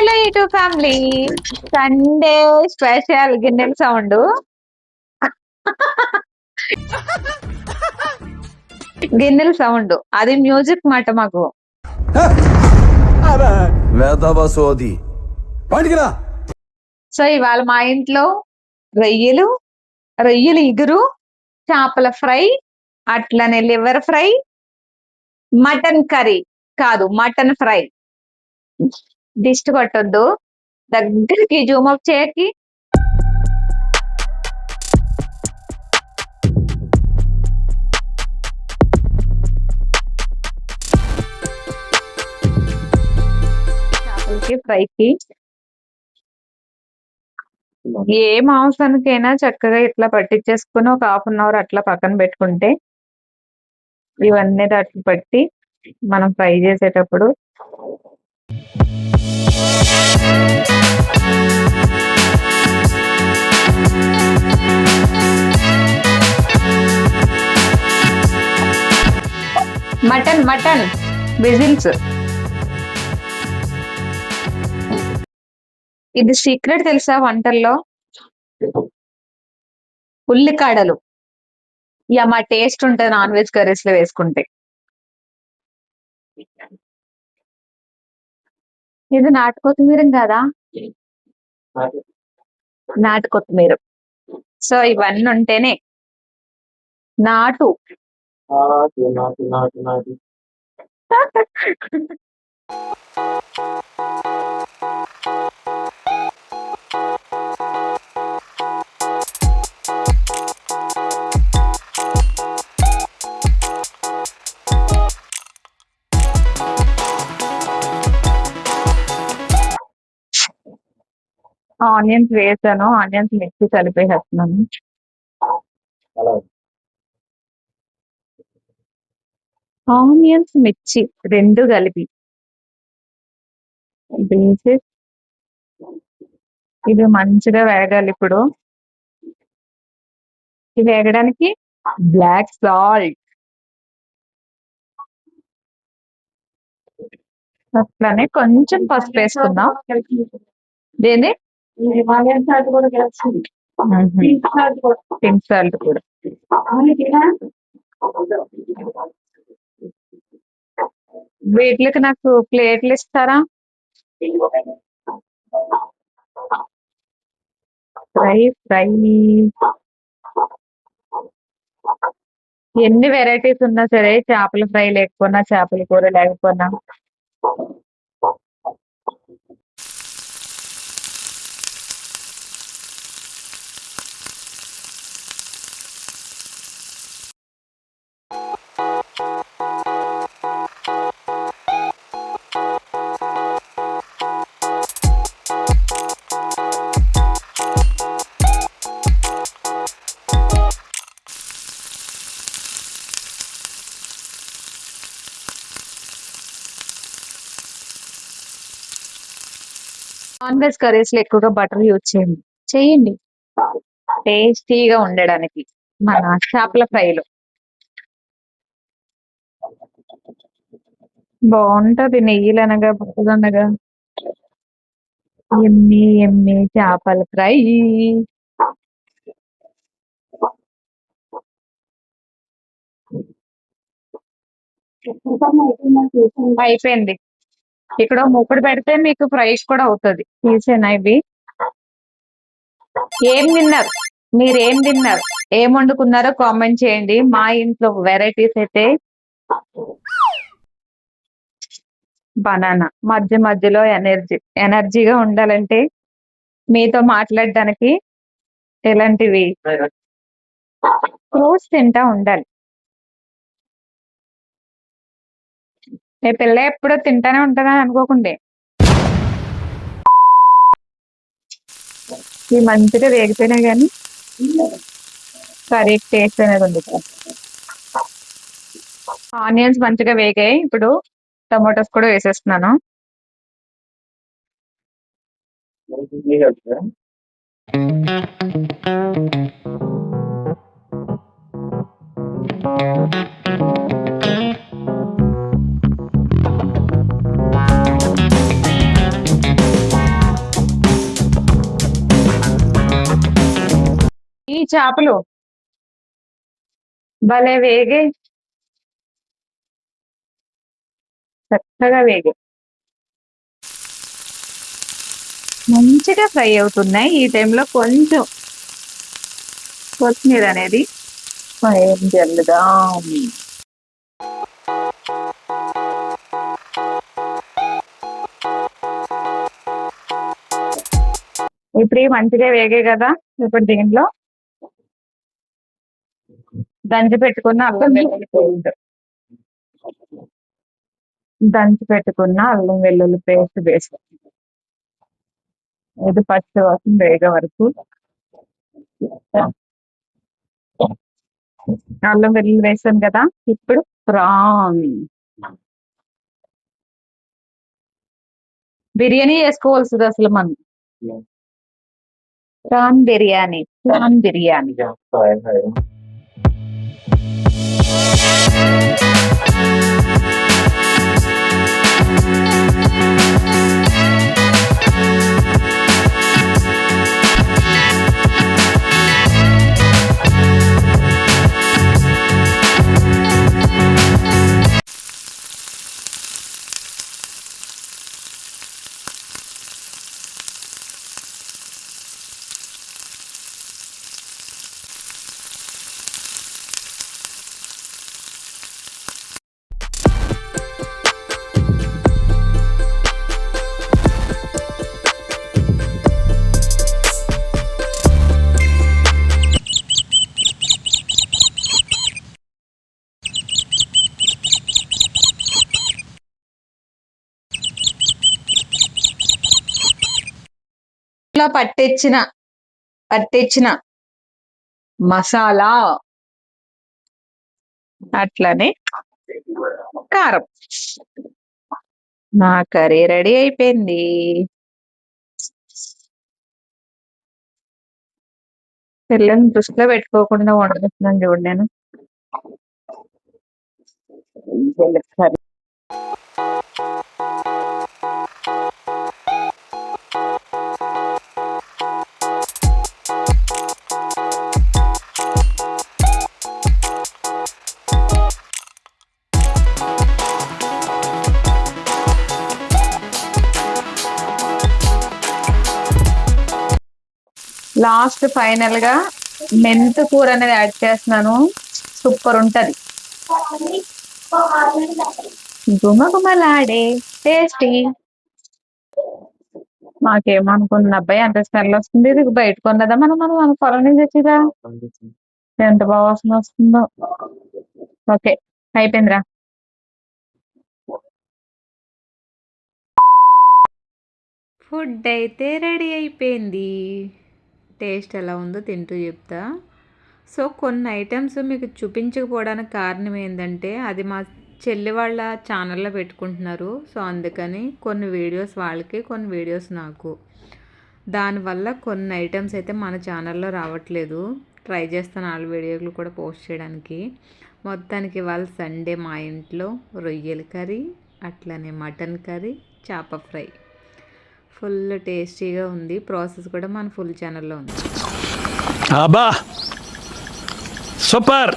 Hello YouTube family, Sunday special గిన్నెల sound. గిన్నెల sound అది మ్యూజిక్ మాట మాకు. సో ఇవాళ మా ఇంట్లో రొయ్యలు ఇగురు, చేపల ఫ్రై, అట్లనే లివర్ ఫ్రై, మటన్ కర్రీ కాదు మటన్ ఫ్రై. దిష్టి కొట్టొద్దు, దగ్గరికి జూమ్ అప్ చేయకి. చేపలకి ఫ్రైకి ఏ మాంసానికైనా చక్కగా ఇట్లా పట్టించేసుకుని ఒక 1/2 అవర్ అట్లా పక్కన పెట్టుకుంటే ఇవన్నీ దాంట్లో పట్టి మనం ఫ్రై చేసేటప్పుడు మటన్ విజిల్స్. ఇది సీక్రెట్ తెలుసా వంటల్లో? ఉల్లికాడలు మా టేస్ట్ ఉంటుంది నాన్ వెజ్ కర్రీస్ లో వేసుకుంటే. ఇది నాటు కొత్తిమీర కదా, నాటు కొత్తిమీర. సో ఇవన్నీ ఉంటేనే నాటు. ఆనియన్స్ వేసాను, ఆనియన్స్ మిక్సీ కలిపేసేస్తున్నాను. ఆనియన్స్ మిర్చి రెండు కలిపి వేసి ఇది మంచిగా వేగాలి. ఇప్పుడు ఇది వేగడానికి బ్లాక్ సాల్ట్, అట్లానే కొంచెం పసుపు వేసుకుందాం. దేని పింక్ సాల్ట్ కూడా. వీటికి నాకు ప్లేట్లు ఇస్తారా? ఫ్రై ఎన్ని వెరైటీస్ ఉన్నా సరే, చేపల ఫ్రై లేకపోయినా, చేపల కూర లేకపోయినా నాన్ వెజ్ కర్రీస్ లో ఎక్కువగా బటర్ యూజ్ చేయండి టేస్టీగా ఉండడానికి. మన చేపల ఫ్రైలో బాగుంటది, నెయ్యిలనగా బుక్కదనగా. ఎమ్మి చేపల ఫ్రై. అయిపోయింది. ఇక్కడ మూకుడు పెడితే మీకు ఫ్రై కూడా అవుతుంది. తీసేనా ఇవి? ఏం తిన్నారు మీరేం తిన్నారు, ఏం వండుకున్నారో కామెంట్ చేయండి. మా ఇంట్లో వెరైటీస్ అయితే బనానా. మధ్యలో ఎనర్జీగా ఉండాలంటే మీతో మాట్లాడడానికి ఎలాంటివి ఫ్రూట్స్ తింటా ఉండాలి. మీ పిల్ల ఎప్పుడో తింటానే ఉంటుందని అనుకోకుండే. ఈ మంచిగా వేగితేనే కానీ కర్రీ టేస్ట్ అనేది ఉంది. ఆనియన్స్ మంచిగా వేగాయి. ఇప్పుడు టమాటోస్ కూడా వేసేస్తున్నాను. చేపలు భలే వేగే చక్కగా వేగే మంచిగా ఫ్రై అవుతున్నాయి. ఈ టైంలో కొంచెం కొత్తిమీర అనేది ఏం జల్లుదాం. ఇప్పుడు మంచిగా వేగే కదా. ఇప్పుడు దీంట్లో దంచి పెట్టుకున్న అల్లం వెల్లుల్లి పేస్ట్ వేసి ఇది పచ్చి వాసన వేగే వరకు అల్లం వెల్లుల్లి వేసాం కదా. ఇప్పుడు ప్రాన్ బిర్యానీ చేసుకోవాల్సింది అసలు మనం. ప్రాన్ బిర్యానీ ఇలా పట్టించిన మసాలా అట్లనే కారం. నా కర్రీ రెడీ అయిపోయింది. పిల్లల్ని దృష్టిలో పెట్టుకోకుండా వండుతున్నాను చూడు నేను. కర్రీ లాస్ట్ ఫైనల్ గా మెంతు కూర అనేది యాడ్ చేస్తున్నాను. సూపర్ ఉంటది. గుమగుమలాడే టేస్టీ. మాకేమనుకున్న అబ్బాయి అంత స్మెల్ వస్తుంది. ఇది బయట కొన్నదా మనం పొలం నుంచి వచ్చిదా. ఎంత బాగా వాసన వస్తుందో. ఓకే అయిపోయిందిరా. ఫుడ్ అయితే రెడీ అయిపోయింది. టేస్ట్ ఎలా ఉందో తింటూ చెప్తా. సో కొన్ని ఐటమ్స్ మీకు చూపించకపోవడానికి కారణం ఏంటంటే అది మా చెల్లి వాళ్ళ ఛానల్లో పెట్టుకుంటున్నారు. సో అందుకని కొన్ని వీడియోస్ వాళ్ళకి, కొన్ని వీడియోస్ నాకు. దానివల్ల కొన్ని ఐటమ్స్ అయితే మన ఛానల్లో రావట్లేదు. ట్రై చేస్తాను వాళ్ళ వీడియోలు కూడా పోస్ట్ చేయడానికి. మొత్తానికి ఇవాళ సండే మా ఇంట్లో రొయ్యల కర్రీ, అట్లనే మటన్ కర్రీ, చేప ఫ్రై. ఫుల్ టేస్టీగా ఉంది. ప్రాసెస్ కూడా మన ఫుల్ ఛానల్లో ఉంది. అబ్బా సూపర్.